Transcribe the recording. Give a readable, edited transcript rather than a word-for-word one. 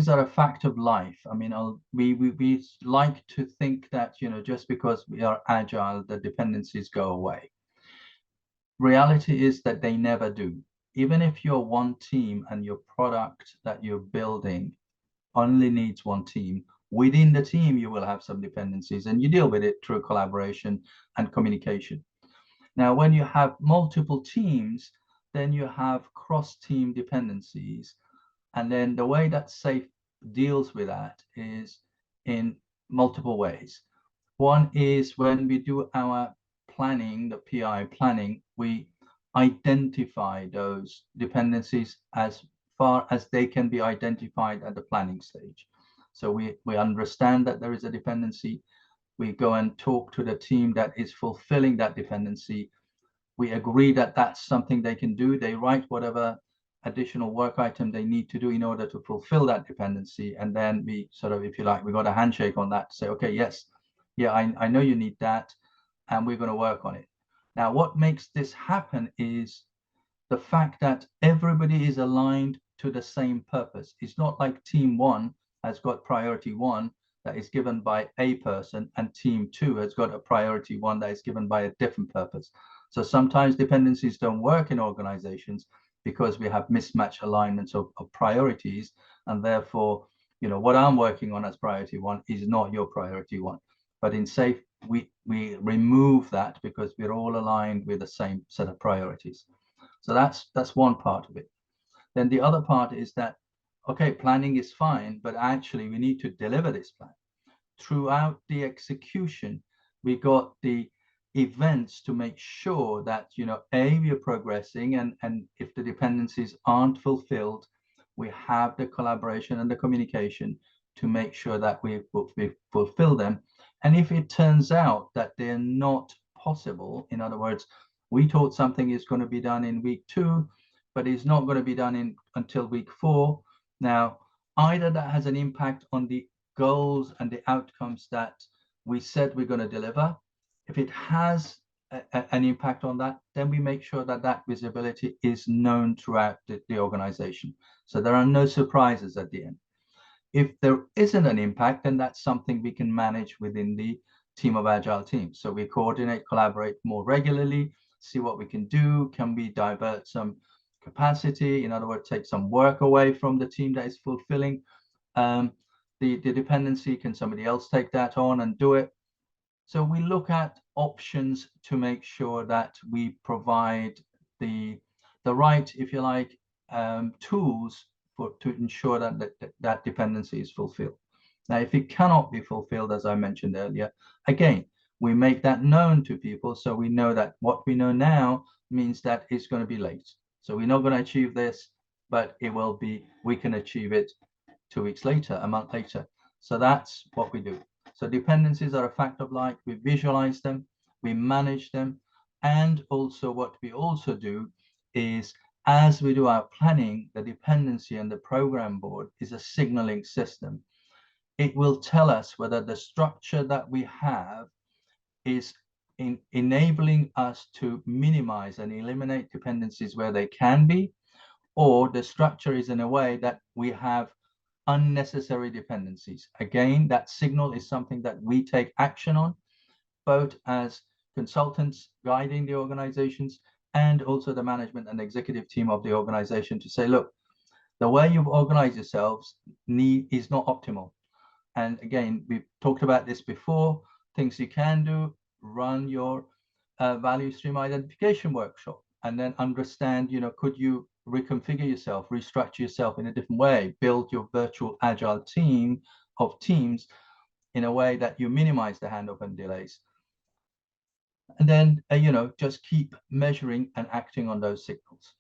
are a fact of life. I mean, we like to think that, just because we are agile, the dependencies go away. Reality is that they never do. Even if you're one team and your product that you're building only needs one team, within the team, you will have some dependencies and you deal with it through collaboration and communication. Now, when you have multiple teams, then you have cross-team dependencies. And then the way that SAFe deals with that is in multiple ways. One is when we do our planning, the PI planning, we identify those dependencies as far as they can be identified at the planning stage. So we understand that there is a dependency. We go and talk to the team that is fulfilling that dependency. We agree that that's something they can do. They write whatever additional work item they need to do in order to fulfill that dependency. And then we sort of, if you like, we got a handshake on that to say, okay, yes, yeah, I know you need that, and we're going to work on it. Now, what makes this happen is the fact that everybody is aligned to the same purpose. It's not like team one has got priority one that is given by a person, and team two has got a priority one that is given by a different purpose. So sometimes dependencies don't work in organizations because we have mismatched alignments of priorities, and therefore, what I'm working on as priority one is not your priority one. But in SAFe, we remove that because we're all aligned with the same set of priorities. So that's one part of it. Then the other part is that, okay, planning is fine, but actually we need to deliver this plan. Throughout the execution, we got the events to make sure that, we are progressing, and if the dependencies aren't fulfilled, we have the collaboration and the communication to make sure that we fulfill them. And if it turns out that they're not possible, in other words, we thought something is going to be done in week 2, but it's not going to be done until week 4. Now, either that has an impact on the goals and the outcomes that we said we're going to deliver. If it has an impact on that, then we make sure that that visibility is known throughout the organization. So there are no surprises at the end. If there isn't an impact, then that's something we can manage within the team of agile teams. So we coordinate, collaborate more regularly, see what we can do. Can we divert some capacity? In other words, take some work away from the team that is fulfilling the dependency. Can somebody else take that on and do it? So we look at options to make sure that we provide the right, if you like, tools to ensure that dependency is fulfilled. Now, if it cannot be fulfilled, as I mentioned earlier, again, we make that known to people so we know that what we know now means that it's going to be late. So we're not going to achieve this, but we can achieve it 2 weeks later, a month later. So that's what we do. So dependencies are a fact of life. We visualize them, we manage them, and also what we also do is, as we do our planning, the dependency and the program board is a signaling system. It will tell us whether the structure that we have is enabling us to minimize and eliminate dependencies where they can be, or the structure is in a way that we have unnecessary dependencies. Again, that signal is something that we take action on, both as consultants guiding the organizations and also the management and executive team of the organization to say, look, the way you've organized yourselves is not optimal. And again, we've talked about this before, things you can do: run your value stream identification workshop, and then understand, could you reconfigure yourself, restructure yourself in a different way, build your virtual agile team of teams in a way that you minimize the handoff and delays. And then, just keep measuring and acting on those signals.